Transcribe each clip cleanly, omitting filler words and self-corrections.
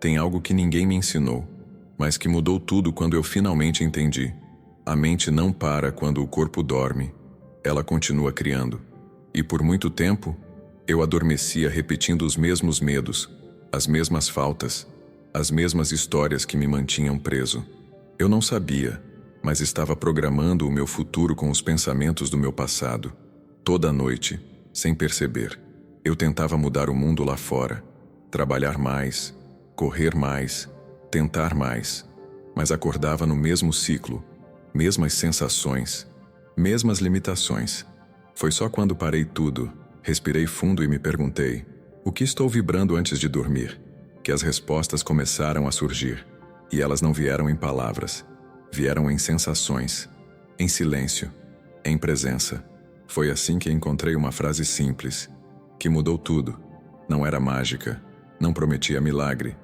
Tem algo que ninguém me ensinou, mas que mudou tudo quando eu finalmente entendi. A mente não para quando o corpo dorme. Ela continua criando. E por muito tempo, eu adormecia repetindo os mesmos medos, as mesmas faltas, as mesmas histórias que me mantinham preso. Eu não sabia, mas estava programando o meu futuro com os pensamentos do meu passado. Toda noite, sem perceber, eu tentava mudar o mundo lá fora, trabalhar mais, correr mais, tentar mais, mas acordava no mesmo ciclo, mesmas sensações, mesmas limitações. Foi só quando parei tudo, respirei fundo e me perguntei: o que estou vibrando antes de dormir? Que as respostas começaram a surgir. E elas não vieram em palavras, vieram em sensações, em silêncio, em presença. Foi assim que encontrei uma frase simples, que mudou tudo. Não era mágica, não prometia milagre,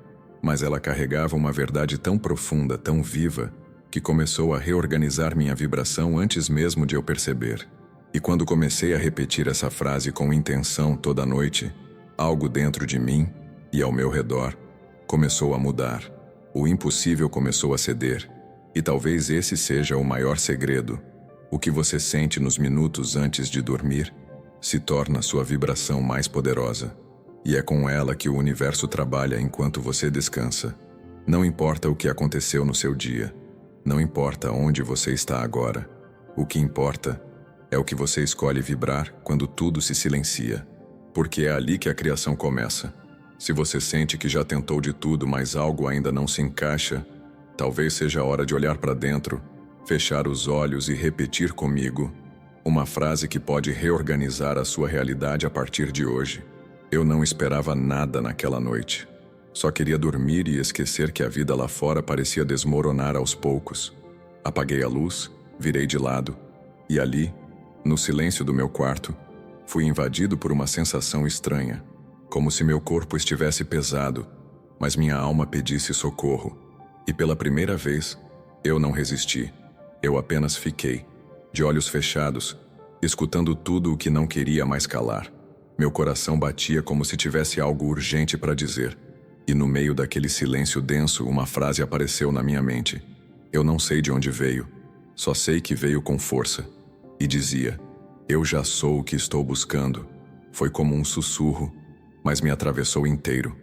mas ela carregava uma verdade tão profunda, tão viva, que começou a reorganizar minha vibração antes mesmo de eu perceber. E quando comecei a repetir essa frase com intenção toda noite, algo dentro de mim e ao meu redor começou a mudar. O impossível começou a ceder. E talvez esse seja o maior segredo. O que você sente nos minutos antes de dormir se torna sua vibração mais poderosa. E é com ela que o universo trabalha enquanto você descansa. Não importa o que aconteceu no seu dia. Não importa onde você está agora. O que importa é o que você escolhe vibrar quando tudo se silencia. Porque é ali que a criação começa. Se você sente que já tentou de tudo, mas algo ainda não se encaixa, talvez seja a hora de olhar para dentro, fechar os olhos e repetir comigo uma frase que pode reorganizar a sua realidade a partir de hoje. Eu não esperava nada naquela noite. Só queria dormir e esquecer que a vida lá fora parecia desmoronar aos poucos. Apaguei a luz, virei de lado, e ali, no silêncio do meu quarto, fui invadido por uma sensação estranha, como se meu corpo estivesse pesado, mas minha alma pedisse socorro. E pela primeira vez, eu não resisti. Eu apenas fiquei, de olhos fechados, escutando tudo o que não queria mais calar. Meu coração batia como se tivesse algo urgente para dizer. E no meio daquele silêncio denso, uma frase apareceu na minha mente. Eu não sei de onde veio, só sei que veio com força. E dizia: eu já sou o que estou buscando. Foi como um sussurro, mas me atravessou inteiro.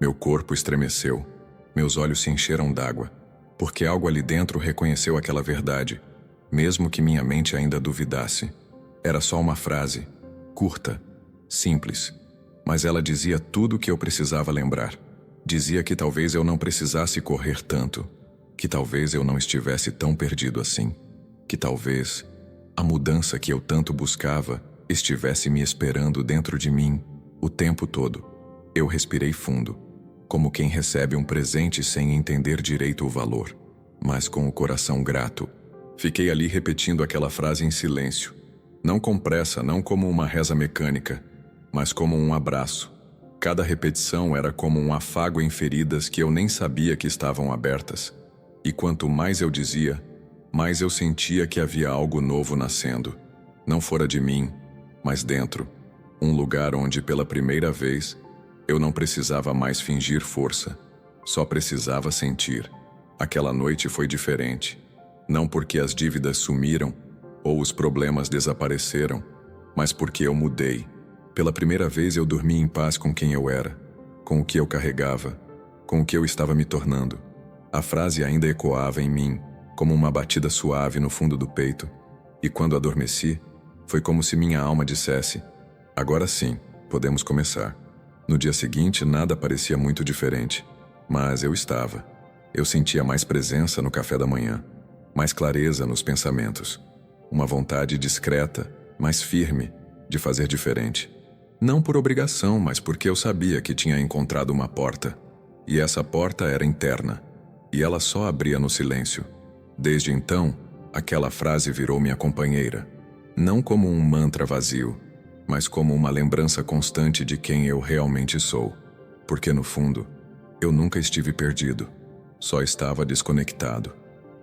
Meu corpo estremeceu, meus olhos se encheram d'água, porque algo ali dentro reconheceu aquela verdade, mesmo que minha mente ainda duvidasse. Era só uma frase, curta, simples, mas ela dizia tudo o que eu precisava lembrar. Dizia que talvez eu não precisasse correr tanto, que talvez eu não estivesse tão perdido assim, que talvez a mudança que eu tanto buscava estivesse me esperando dentro de mim o tempo todo. Eu respirei fundo, como quem recebe um presente sem entender direito o valor, mas com o coração grato. Fiquei ali repetindo aquela frase em silêncio, não com pressa, não como uma reza mecânica, mas como um abraço. Cada repetição era como um afago em feridas que eu nem sabia que estavam abertas. E quanto mais eu dizia, mais eu sentia que havia algo novo nascendo. Não fora de mim, mas dentro. Um lugar onde, pela primeira vez, eu não precisava mais fingir força. Só precisava sentir. Aquela noite foi diferente. Não porque as dívidas sumiram ou os problemas desapareceram, mas porque eu mudei. Pela primeira vez eu dormi em paz com quem eu era, com o que eu carregava, com o que eu estava me tornando. A frase ainda ecoava em mim, como uma batida suave no fundo do peito, e quando adormeci, foi como se minha alma dissesse: agora sim, podemos começar. No dia seguinte nada parecia muito diferente, mas eu estava. Eu sentia mais presença no café da manhã, mais clareza nos pensamentos, uma vontade discreta, mas firme, de fazer diferente. Não por obrigação, mas porque eu sabia que tinha encontrado uma porta. E essa porta era interna. E ela só abria no silêncio. Desde então, aquela frase virou minha companheira. Não como um mantra vazio, mas como uma lembrança constante de quem eu realmente sou. Porque no fundo, eu nunca estive perdido. Só estava desconectado.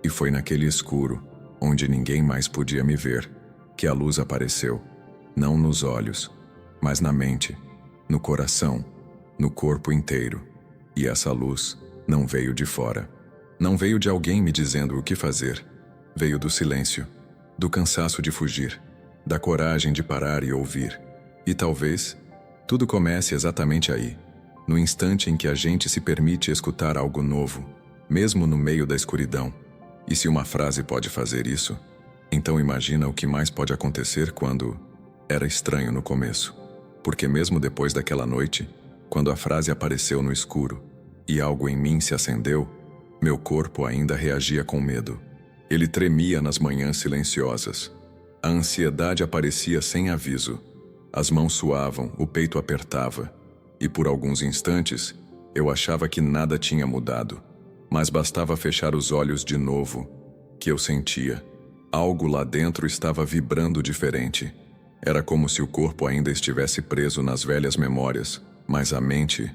E foi naquele escuro, onde ninguém mais podia me ver, que a luz apareceu. Não nos olhos, mas na mente, no coração, no corpo inteiro. E essa luz não veio de fora. Não veio de alguém me dizendo o que fazer. Veio do silêncio, do cansaço de fugir, da coragem de parar e ouvir. E talvez tudo comece exatamente aí, no instante em que a gente se permite escutar algo novo, mesmo no meio da escuridão. E se uma frase pode fazer isso, então imagina o que mais pode acontecer quando... Era estranho no começo, porque mesmo depois daquela noite, quando a frase apareceu no escuro e algo em mim se acendeu, meu corpo ainda reagia com medo. Ele tremia nas manhãs silenciosas. A ansiedade aparecia sem aviso. As mãos suavam, o peito apertava, e por alguns instantes eu achava que nada tinha mudado. Mas bastava fechar os olhos de novo, que eu sentia. Algo lá dentro estava vibrando diferente. Era como se o corpo ainda estivesse preso nas velhas memórias, mas a mente,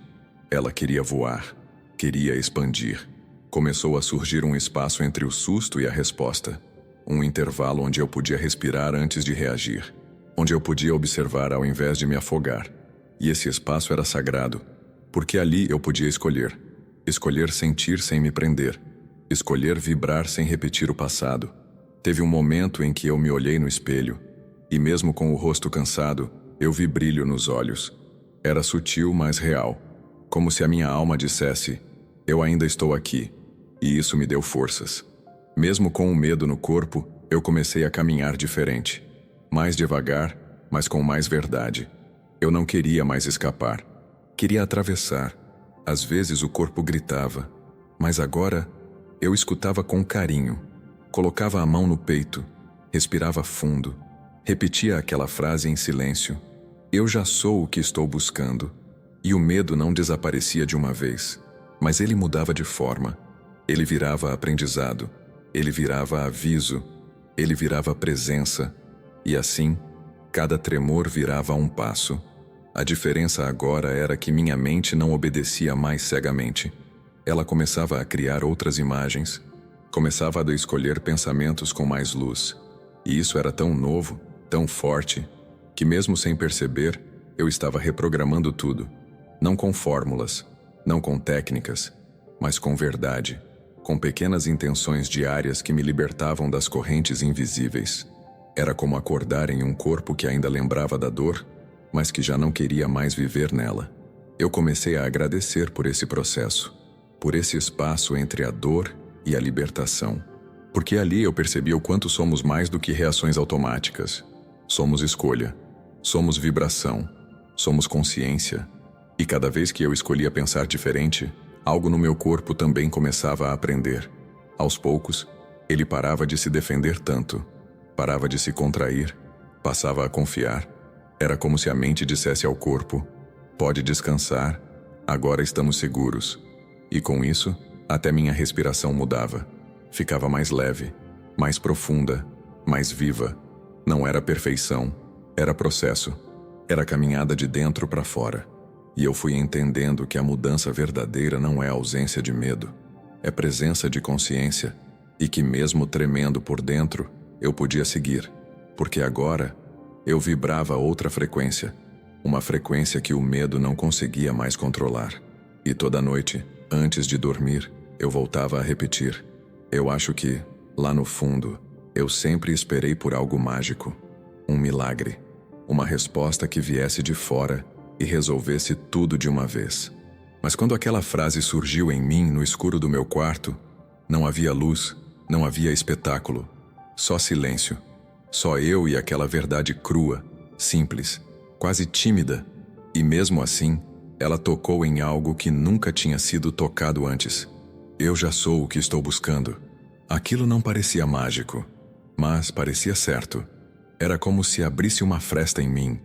ela queria voar, queria expandir. Começou a surgir um espaço entre o susto e a resposta. Um intervalo onde eu podia respirar antes de reagir, onde eu podia observar ao invés de me afogar. E esse espaço era sagrado, porque ali eu podia escolher. Escolher sentir sem me prender. Escolher vibrar sem repetir o passado. Teve um momento em que eu me olhei no espelho, e mesmo com o rosto cansado, eu vi brilho nos olhos. Era sutil, mas real. Como se a minha alma dissesse, eu ainda estou aqui. E isso me deu forças. Mesmo com o medo no corpo, eu comecei a caminhar diferente. Mais devagar, mas com mais verdade. Eu não queria mais escapar. Queria atravessar. Às vezes o corpo gritava, mas agora eu escutava com carinho. Colocava a mão no peito, respirava fundo, repetia aquela frase em silêncio. Eu já sou o que estou buscando. E o medo não desaparecia de uma vez, mas ele mudava de forma. Ele virava aprendizado, ele virava aviso, ele virava presença. E assim, cada tremor virava um passo. A diferença agora era que minha mente não obedecia mais cegamente. Ela começava a criar outras imagens, começava a escolher pensamentos com mais luz. E isso era tão novo, tão forte, que mesmo sem perceber, eu estava reprogramando tudo. Não com fórmulas, não com técnicas, mas com verdade, com pequenas intenções diárias que me libertavam das correntes invisíveis. Era como acordar em um corpo que ainda lembrava da dor, mas que já não queria mais viver nela. Eu comecei a agradecer por esse processo, por esse espaço entre a dor e a libertação. Porque ali eu percebi o quanto somos mais do que reações automáticas. Somos escolha, somos vibração, somos consciência. E cada vez que eu escolhia pensar diferente, algo no meu corpo também começava a aprender. Aos poucos, ele parava de se defender tanto, parava de se contrair, passava a confiar. Era como se a mente dissesse ao corpo, pode descansar, agora estamos seguros. E com isso, até minha respiração mudava. Ficava mais leve, mais profunda, mais viva. Não era perfeição, era processo. Era caminhada de dentro para fora. E eu fui entendendo que a mudança verdadeira não é ausência de medo, é presença de consciência. E que mesmo tremendo por dentro, eu podia seguir. Porque agora, eu vibrava outra frequência. Uma frequência que o medo não conseguia mais controlar. E toda noite, antes de dormir, eu voltava a repetir. Eu acho que, lá no fundo, eu sempre esperei por algo mágico. Um milagre. Uma resposta que viesse de fora e resolvesse tudo de uma vez. Mas quando aquela frase surgiu em mim no escuro do meu quarto, não havia luz, não havia espetáculo. Só silêncio. Só eu e aquela verdade crua, simples, quase tímida. E mesmo assim, ela tocou em algo que nunca tinha sido tocado antes. Eu já sou o que estou buscando. Aquilo não parecia mágico, mas parecia certo. Era como se abrisse uma fresta em mim,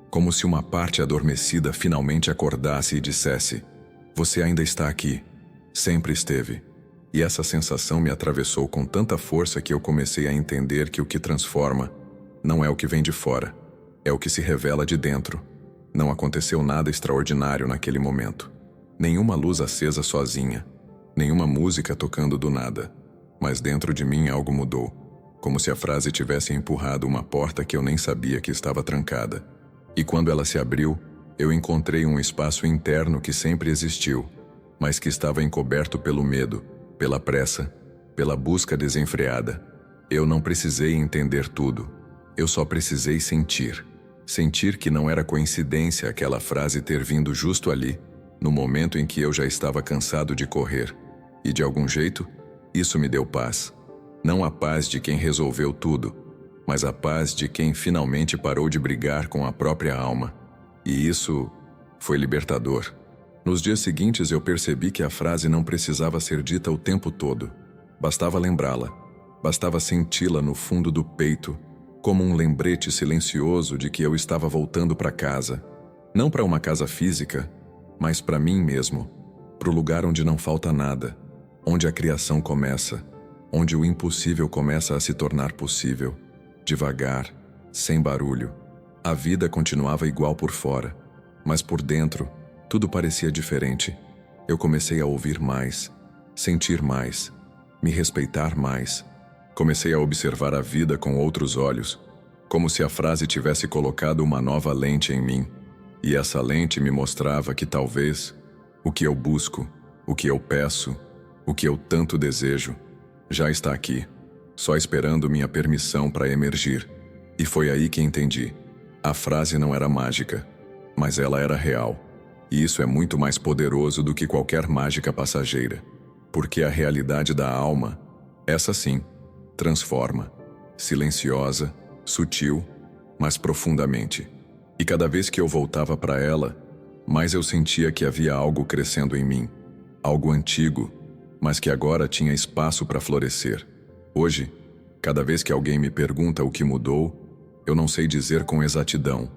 como se uma parte adormecida finalmente acordasse e dissesse: você ainda está aqui, sempre esteve. E essa sensação me atravessou com tanta força que eu comecei a entender que o que transforma não é o que vem de fora, é o que se revela de dentro. Não aconteceu nada extraordinário naquele momento. Nenhuma luz acesa sozinha, nenhuma música tocando do nada. Mas dentro de mim algo mudou, como se a frase tivesse empurrado uma porta que eu nem sabia que estava trancada. E quando ela se abriu, eu encontrei um espaço interno que sempre existiu. mas que estava encoberto pelo medo, pela pressa, pela busca desenfreada. Eu não precisei entender tudo. Eu só precisei sentir. Sentir que não era coincidência aquela frase ter vindo justo ali, no momento em que eu já estava cansado de correr. E de algum jeito, isso me deu paz. Não a paz de quem resolveu tudo, mas a paz de quem finalmente parou de brigar com a própria alma. E isso foi libertador. Nos dias seguintes eu percebi que a frase não precisava ser dita o tempo todo. Bastava lembrá-la. Bastava senti-la no fundo do peito, como um lembrete silencioso de que eu estava voltando para casa. Não para uma casa física, mas para mim mesmo. Para o lugar onde não falta nada, onde a criação começa, onde o impossível começa a se tornar possível. Devagar, sem barulho. A vida continuava igual por fora, mas por dentro, tudo parecia diferente. Eu comecei a ouvir mais, sentir mais, me respeitar mais. Comecei a observar a vida com outros olhos, como se a frase tivesse colocado uma nova lente em mim. E essa lente me mostrava que talvez o que eu busco, o que eu peço, o que eu tanto desejo, já está aqui, só esperando minha permissão para emergir. E foi aí que entendi. A frase não era mágica, mas ela era real. E isso é muito mais poderoso do que qualquer mágica passageira. Porque a realidade da alma, essa sim, transforma. Silenciosa, sutil, mas profundamente. E cada vez que eu voltava para ela, mais eu sentia que havia algo crescendo em mim. Algo antigo, mas que agora tinha espaço para florescer. Hoje, cada vez que alguém me pergunta o que mudou, eu não sei dizer com exatidão.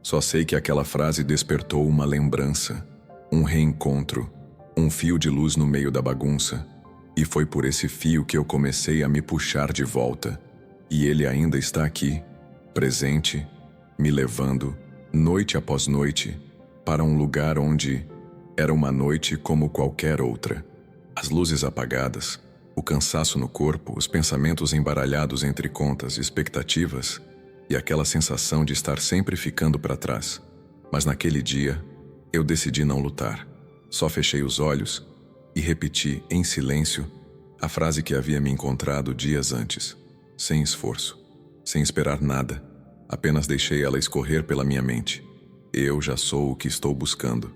Só sei que aquela frase despertou uma lembrança, um reencontro, um fio de luz no meio da bagunça. E foi por esse fio que eu comecei a me puxar de volta. E ele ainda está aqui, presente, me levando, noite após noite, para um lugar onde era uma noite como qualquer outra. As luzes apagadas, o cansaço no corpo, os pensamentos embaralhados entre contas e expectativas, e aquela sensação de estar sempre ficando para trás. Mas naquele dia, eu decidi não lutar. Só fechei os olhos e repeti, em silêncio, a frase que havia me encontrado dias antes. Sem esforço, sem esperar nada, apenas deixei ela escorrer pela minha mente. Eu já sou o que estou buscando.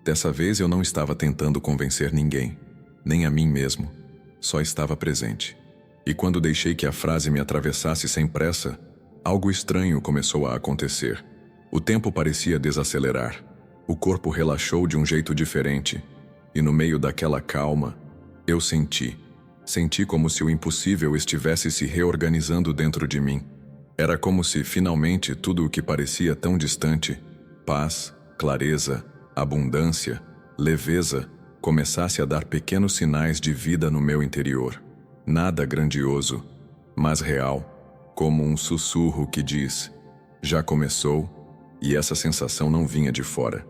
Dessa vez eu não estava tentando convencer ninguém, nem a mim mesmo. Só estava presente. E quando deixei que a frase me atravessasse sem pressa, algo estranho começou a acontecer. O tempo parecia desacelerar. O corpo relaxou de um jeito diferente. E no meio daquela calma, eu senti. Senti como se o impossível estivesse se reorganizando dentro de mim. Era como se, finalmente, tudo o que parecia tão distante, paz, clareza, abundância, leveza, começasse a dar pequenos sinais de vida no meu interior. Nada grandioso, mas real. Como um sussurro que diz, já começou, e essa sensação não vinha de fora.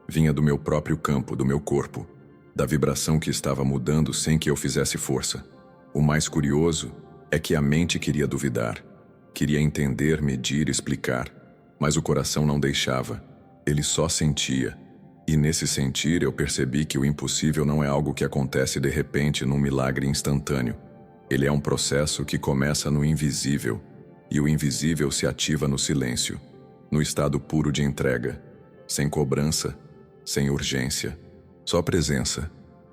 Vinha do meu próprio campo, do meu corpo, da vibração que estava mudando sem que eu fizesse força. O mais curioso é que a mente queria duvidar, queria entender, medir, explicar, mas o coração não deixava, ele só sentia. E nesse sentir eu percebi que o impossível não é algo que acontece de repente num milagre instantâneo. Ele é um processo que começa no invisível, e o invisível se ativa no silêncio, no estado puro de entrega, sem cobrança, sem urgência, só presença.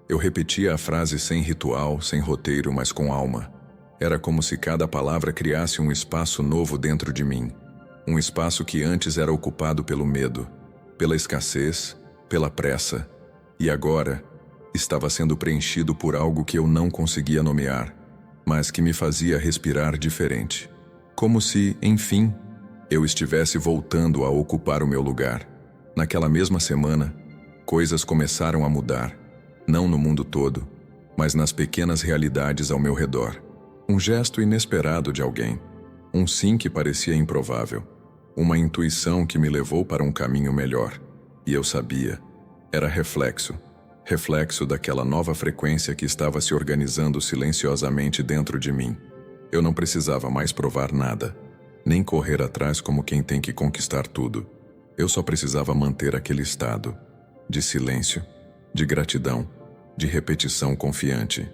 Eu repetia a frase sem ritual, sem roteiro, mas com alma. Era como se cada palavra criasse um espaço novo dentro de mim, um espaço que antes era ocupado pelo medo, pela escassez, pela pressa, e agora estava sendo preenchido por algo que eu não conseguia nomear, mas que me fazia respirar diferente. Como se, enfim, eu estivesse voltando a ocupar o meu lugar. Naquela mesma semana, coisas começaram a mudar, não no mundo todo, mas nas pequenas realidades ao meu redor. Um gesto inesperado de alguém, um sim que parecia improvável, uma intuição que me levou para um caminho melhor. E eu sabia, era reflexo daquela nova frequência que estava se organizando silenciosamente dentro de mim. Eu não precisava mais provar nada, nem correr atrás como quem tem que conquistar tudo. Eu só precisava manter aquele estado de silêncio, de gratidão, de repetição confiante.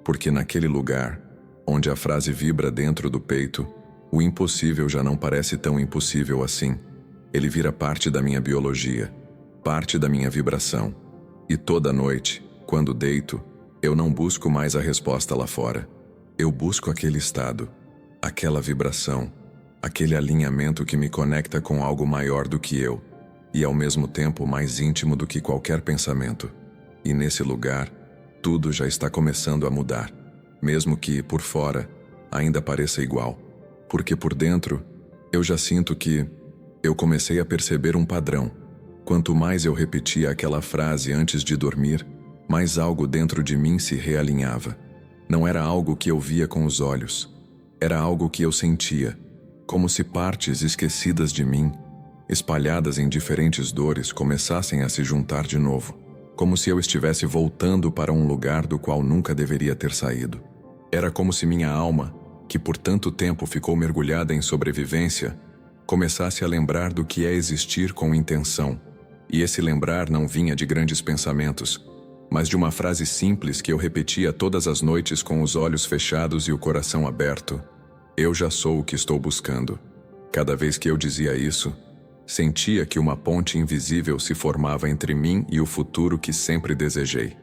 Porque naquele lugar, onde a frase vibra dentro do peito, o impossível já não parece tão impossível assim. Ele vira parte da minha biologia, parte da minha vibração. E toda noite, quando deito, eu não busco mais a resposta lá fora. Eu busco aquele estado, aquela vibração, aquele alinhamento que me conecta com algo maior do que eu, e ao mesmo tempo mais íntimo do que qualquer pensamento. E nesse lugar, tudo já está começando a mudar, mesmo que, por fora, ainda pareça igual. Porque por dentro, eu já sinto que eu comecei a perceber um padrão. Quanto mais eu repetia aquela frase antes de dormir, mais algo dentro de mim se realinhava. Não era algo que eu via com os olhos, era algo que eu sentia, como se partes esquecidas de mim, espalhadas em diferentes dores, começassem a se juntar de novo, como se eu estivesse voltando para um lugar do qual nunca deveria ter saído. Era como se minha alma, que por tanto tempo ficou mergulhada em sobrevivência, começasse a lembrar do que é existir com intenção. E esse lembrar não vinha de grandes pensamentos, mas de uma frase simples que eu repetia todas as noites com os olhos fechados e o coração aberto: eu já sou o que estou buscando. Cada vez que eu dizia isso, sentia que uma ponte invisível se formava entre mim e o futuro que sempre desejei.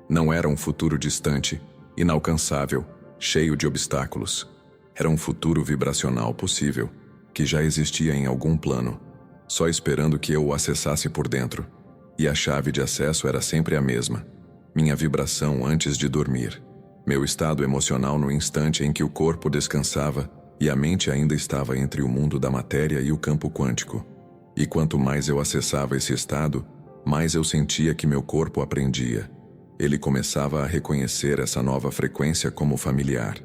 Não era um futuro distante, inalcançável, cheio de obstáculos. Era um futuro vibracional possível, que já existia em algum plano, só esperando que eu o acessasse por dentro. E a chave de acesso era sempre a mesma: minha vibração antes de dormir. Meu estado emocional no instante em que o corpo descansava e a mente ainda estava entre o mundo da matéria e o campo quântico. E quanto mais eu acessava esse estado, mais eu sentia que meu corpo aprendia. Ele começava a reconhecer essa nova frequência como familiar.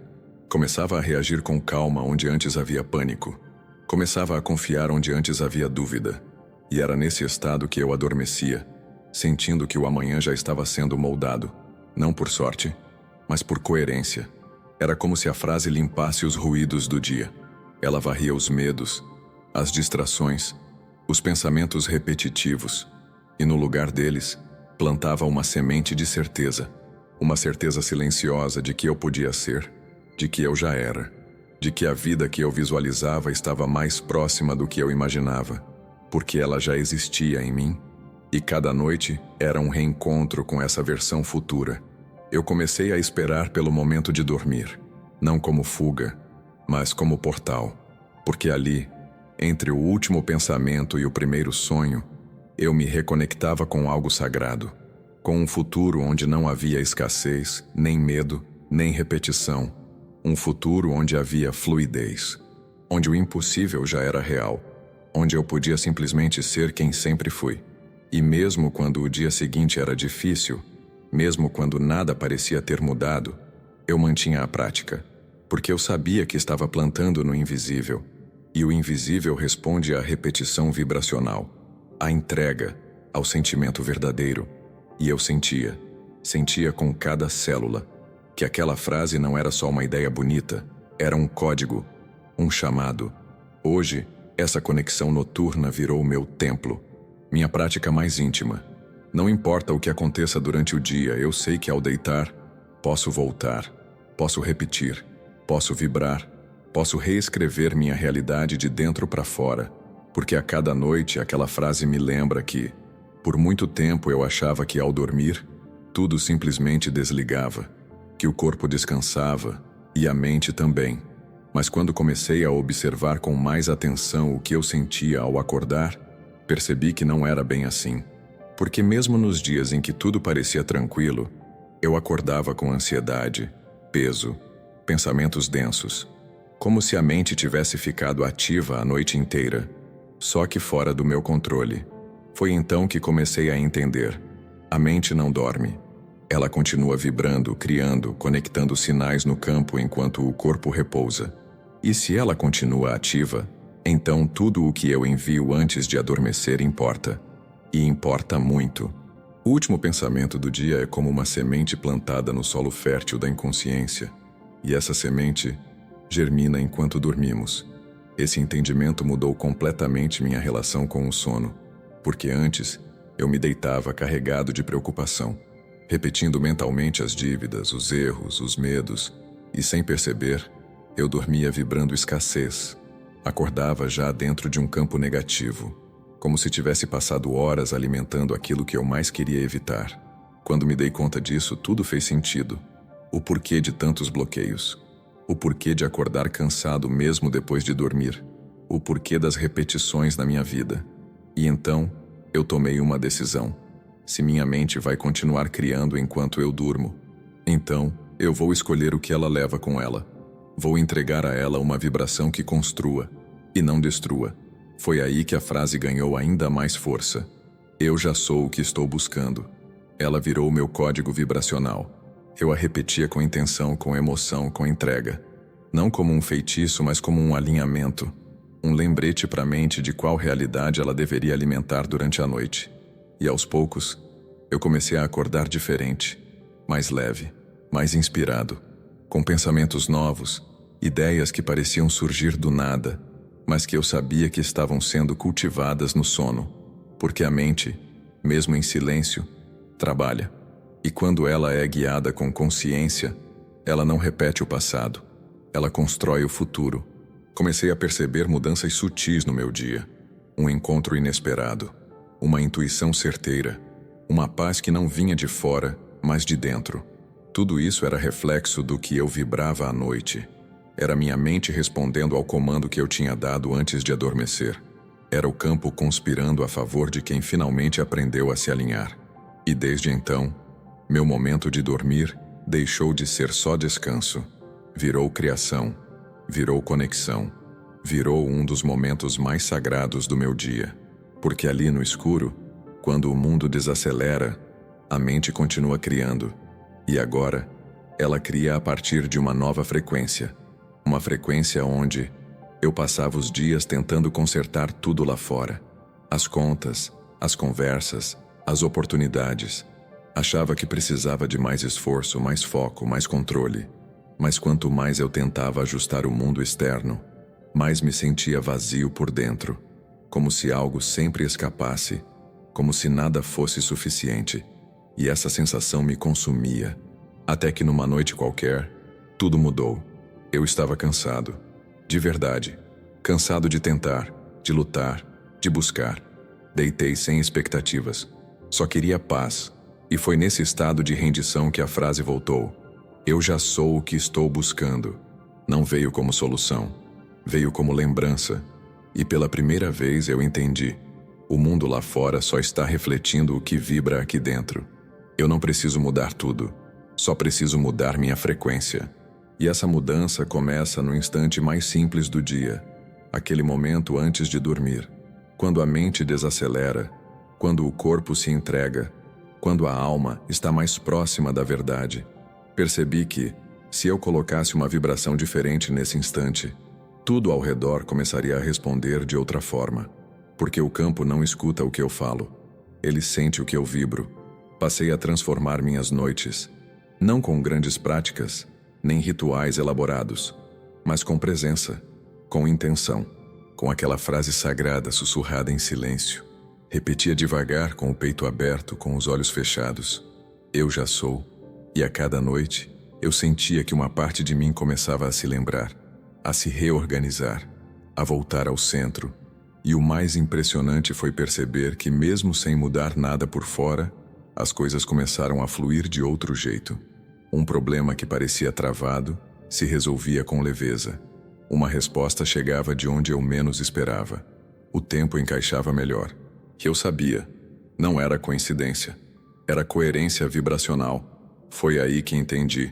Começava a reagir com calma onde antes havia pânico. Começava a confiar onde antes havia dúvida. E era nesse estado que eu adormecia, sentindo que o amanhã já estava sendo moldado, não por sorte, mas por coerência. Era como se a frase limpasse os ruídos do dia. Ela varria os medos, as distrações, os pensamentos repetitivos, e no lugar deles, plantava uma semente de certeza, uma certeza silenciosa de que eu podia ser, de que eu já era, de que a vida que eu visualizava estava mais próxima do que eu imaginava, porque ela já existia em mim. E cada noite era um reencontro com essa versão futura. Eu comecei a esperar pelo momento de dormir, não como fuga, mas como portal, porque ali, entre o último pensamento e o primeiro sonho, eu me reconectava com algo sagrado, com um futuro onde não havia escassez, nem medo, nem repetição, um futuro onde havia fluidez, onde o impossível já era real, onde eu podia simplesmente ser quem sempre fui. E mesmo quando o dia seguinte era difícil, mesmo quando nada parecia ter mudado, eu mantinha a prática, porque eu sabia que estava plantando no invisível, e o invisível responde à repetição vibracional, à entrega, ao sentimento verdadeiro. E eu sentia com cada célula, que aquela frase não era só uma ideia bonita, era um código, um chamado. Hoje, essa conexão noturna virou o meu templo, minha prática mais íntima. Não importa o que aconteça durante o dia, eu sei que ao deitar, posso voltar, posso repetir, posso vibrar, posso reescrever minha realidade de dentro para fora, porque a cada noite aquela frase me lembra que, por muito tempo eu achava que ao dormir, tudo simplesmente desligava, que o corpo descansava e a mente também. Mas quando comecei a observar com mais atenção o que eu sentia ao acordar, percebi que não era bem assim. Porque mesmo nos dias em que tudo parecia tranquilo, eu acordava com ansiedade, peso, pensamentos densos, como se a mente tivesse ficado ativa a noite inteira, só que fora do meu controle. Foi então que comecei a entender: a mente não dorme. Ela continua vibrando, criando, conectando sinais no campo enquanto o corpo repousa. E se ela continua ativa, então tudo o que eu envio antes de adormecer importa. E importa muito. O último pensamento do dia é como uma semente plantada no solo fértil da inconsciência. E essa semente germina enquanto dormimos. Esse entendimento mudou completamente minha relação com o sono, porque antes eu me deitava carregado de preocupação, repetindo mentalmente as dívidas, os erros, os medos, e sem perceber, eu dormia vibrando escassez. Acordava já dentro de um campo negativo, como se tivesse passado horas alimentando aquilo que eu mais queria evitar. Quando me dei conta disso, tudo fez sentido. O porquê de tantos bloqueios. O porquê de acordar cansado mesmo depois de dormir. O porquê das repetições na minha vida. E então, eu tomei uma decisão. Se minha mente vai continuar criando enquanto eu durmo, então eu vou escolher o que ela leva com ela. Vou entregar a ela uma vibração que construa e não destrua. Foi aí que a frase ganhou ainda mais força. Eu já sou o que estou buscando. Ela virou meu código vibracional. Eu a repetia com intenção, com emoção, com entrega. Não como um feitiço, mas como um alinhamento. Um lembrete para a mente de qual realidade ela deveria alimentar durante a noite. E aos poucos, eu comecei a acordar diferente, mais leve, mais inspirado, com pensamentos novos, ideias que pareciam surgir do nada, mas que eu sabia que estavam sendo cultivadas no sono, porque a mente, mesmo em silêncio, trabalha. E quando ela é guiada com consciência, ela não repete o passado, ela constrói o futuro. Comecei a perceber mudanças sutis no meu dia, um encontro inesperado, uma intuição certeira, uma paz que não vinha de fora, mas de dentro. Tudo isso era reflexo do que eu vibrava à noite. Era minha mente respondendo ao comando que eu tinha dado antes de adormecer. Era o campo conspirando a favor de quem finalmente aprendeu a se alinhar. E desde então, meu momento de dormir deixou de ser só descanso. Virou criação, virou conexão, virou um dos momentos mais sagrados do meu dia. Porque ali no escuro, quando o mundo desacelera, a mente continua criando. E agora, ela cria a partir de uma nova frequência. Uma frequência onde eu passava os dias tentando consertar tudo lá fora. As contas, as conversas, as oportunidades. Achava que precisava de mais esforço, mais foco, mais controle. Mas quanto mais eu tentava ajustar o mundo externo, mais me sentia vazio por dentro. Como se algo sempre escapasse, como se nada fosse suficiente. E essa sensação me consumia. Até que numa noite qualquer, tudo mudou. Eu estava cansado. De verdade. Cansado de tentar, de lutar, de buscar. Deitei sem expectativas. Só queria paz. E foi nesse estado de rendição que a frase voltou. Eu já sou o que estou buscando. Não veio como solução. Veio como lembrança. E pela primeira vez eu entendi. O mundo lá fora só está refletindo o que vibra aqui dentro. Eu não preciso mudar tudo. Só preciso mudar minha frequência. E essa mudança começa no instante mais simples do dia. Aquele momento antes de dormir. Quando a mente desacelera. Quando o corpo se entrega. Quando a alma está mais próxima da verdade. Percebi que, se eu colocasse uma vibração diferente nesse instante, tudo ao redor começaria a responder de outra forma. Porque o campo não escuta o que eu falo. Ele sente o que eu vibro. Passei a transformar minhas noites, não com grandes práticas, nem rituais elaborados, mas com presença, com intenção, com aquela frase sagrada sussurrada em silêncio. Repetia devagar, com o peito aberto, com os olhos fechados. Eu já sou. E a cada noite, eu sentia que uma parte de mim começava a se lembrar, a se reorganizar, a voltar ao centro. E o mais impressionante foi perceber que, mesmo sem mudar nada por fora, as coisas começaram a fluir de outro jeito. Um problema que parecia travado se resolvia com leveza. Uma resposta chegava de onde eu menos esperava. O tempo encaixava melhor. E eu sabia. Não era coincidência. Era coerência vibracional. Foi aí que entendi.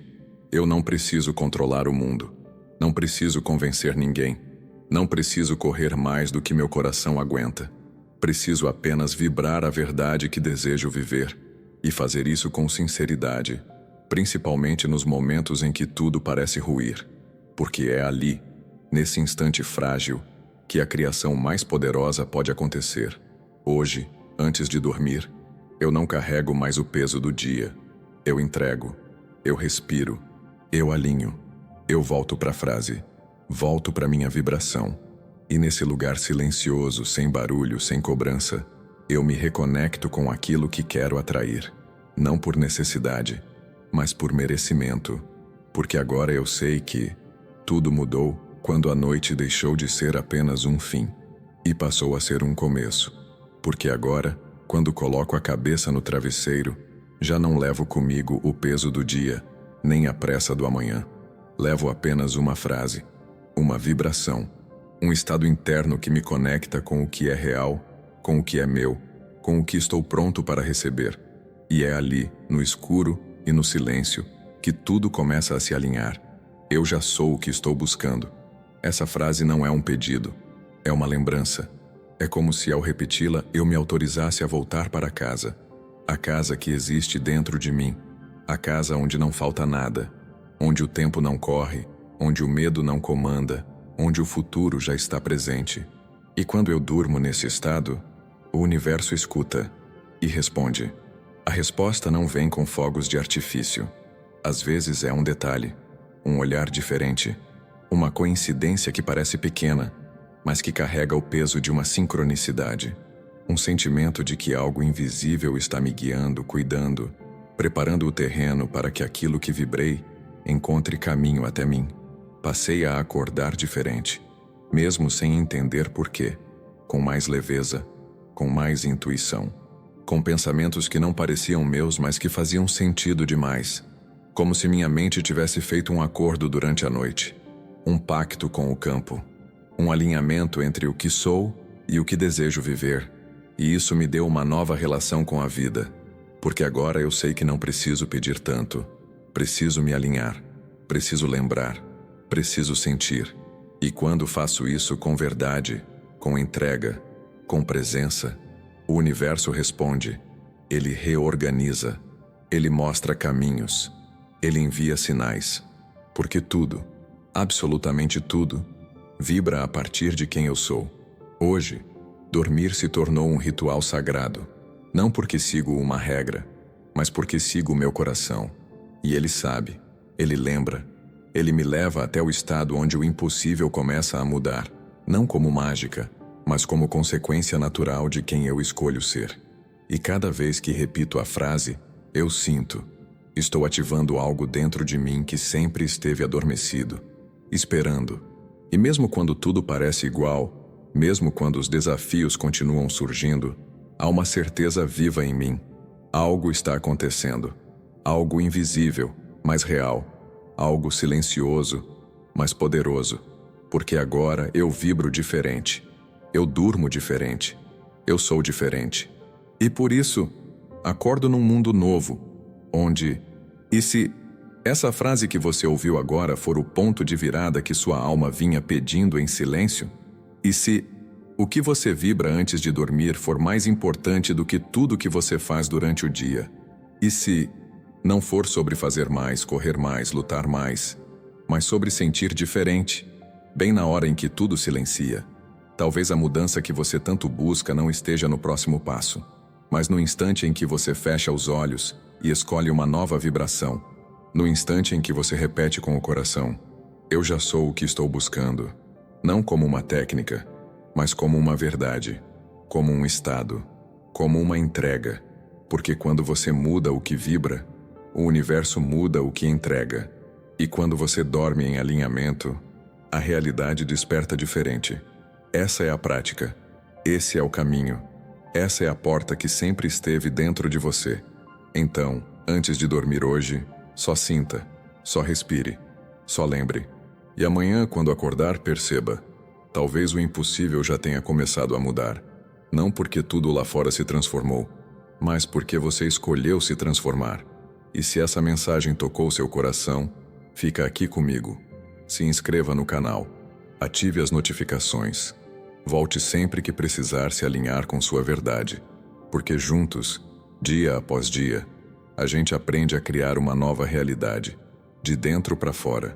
Eu não preciso controlar o mundo. Não preciso convencer ninguém. Não preciso correr mais do que meu coração aguenta. Preciso apenas vibrar a verdade que desejo viver. E fazer isso com sinceridade. Principalmente nos momentos em que tudo parece ruir. Porque é ali, nesse instante frágil, que a criação mais poderosa pode acontecer. Hoje, antes de dormir, eu não carrego mais o peso do dia. Eu entrego. Eu respiro. Eu alinho. Eu volto para a frase. Volto para minha vibração. E nesse lugar silencioso, sem barulho, sem cobrança, eu me reconecto com aquilo que quero atrair. não por necessidade, mas por merecimento, porque agora eu sei que tudo mudou quando a noite deixou de ser apenas um fim e passou a ser um começo, porque agora, quando coloco a cabeça no travesseiro, já não levo comigo o peso do dia, nem a pressa do amanhã. Levo apenas uma frase, uma vibração, um estado interno que me conecta com o que é real, com o que é meu, com o que estou pronto para receber. E é ali, no escuro e no silêncio, que tudo começa a se alinhar. Eu já sou o que estou buscando. Essa frase não é um pedido, é uma lembrança. É como se ao repeti-la eu me autorizasse a voltar para casa. A casa que existe dentro de mim. A casa onde não falta nada. Onde o tempo não corre, onde o medo não comanda, onde o futuro já está presente. E quando eu durmo nesse estado, o universo escuta e responde. A resposta não vem com fogos de artifício. Às vezes é um detalhe, um olhar diferente, uma coincidência que parece pequena, mas que carrega o peso de uma sincronicidade. Um sentimento de que algo invisível está me guiando, cuidando, preparando o terreno para que aquilo que vibrei encontre caminho até mim. Passei a acordar diferente, mesmo sem entender porquê, com mais leveza, com mais intuição, com pensamentos que não pareciam meus, mas que faziam sentido demais, como se minha mente tivesse feito um acordo durante a noite, um pacto com o campo, um alinhamento entre o que sou e o que desejo viver, e isso me deu uma nova relação com a vida, porque agora eu sei que não preciso pedir tanto. Preciso me alinhar, preciso lembrar, preciso sentir. E quando faço isso com verdade, com entrega, com presença, o universo responde. Ele reorganiza, ele mostra caminhos, ele envia sinais. Porque tudo, absolutamente tudo, vibra a partir de quem eu sou. Hoje, dormir se tornou um ritual sagrado. Não porque sigo uma regra, mas porque sigo o meu coração. E ele sabe, ele lembra, ele me leva até o estado onde o impossível começa a mudar, não como mágica, mas como consequência natural de quem eu escolho ser. E cada vez que repito a frase, eu sinto, estou ativando algo dentro de mim que sempre esteve adormecido, esperando. E mesmo quando tudo parece igual, mesmo quando os desafios continuam surgindo, há uma certeza viva em mim. Algo está acontecendo. Algo invisível, mas real. Algo silencioso, mas poderoso. Porque agora eu vibro diferente. Eu durmo diferente. Eu sou diferente. E por isso, acordo num mundo novo, onde... E se essa frase que você ouviu agora for o ponto de virada que sua alma vinha pedindo em silêncio? E se o que você vibra antes de dormir for mais importante do que tudo que você faz durante o dia? E se não for sobre fazer mais, correr mais, lutar mais, mas sobre sentir diferente, bem na hora em que tudo silencia? Talvez a mudança que você tanto busca não esteja no próximo passo, mas no instante em que você fecha os olhos e escolhe uma nova vibração, no instante em que você repete com o coração, eu já sou o que estou buscando, não como uma técnica, mas como uma verdade, como um estado, como uma entrega, porque quando você muda o que vibra, o universo muda o que entrega, e quando você dorme em alinhamento, a realidade desperta diferente. Essa é a prática, esse é o caminho, essa é a porta que sempre esteve dentro de você. Então, antes de dormir hoje, só sinta, só respire, só lembre. E amanhã, quando acordar, perceba, talvez o impossível já tenha começado a mudar. Não porque tudo lá fora se transformou, mas porque você escolheu se transformar. E se essa mensagem tocou seu coração, fica aqui comigo. Se inscreva no canal, ative as notificações. Volte sempre que precisar se alinhar com sua verdade, porque juntos, dia após dia, a gente aprende a criar uma nova realidade, de dentro para fora.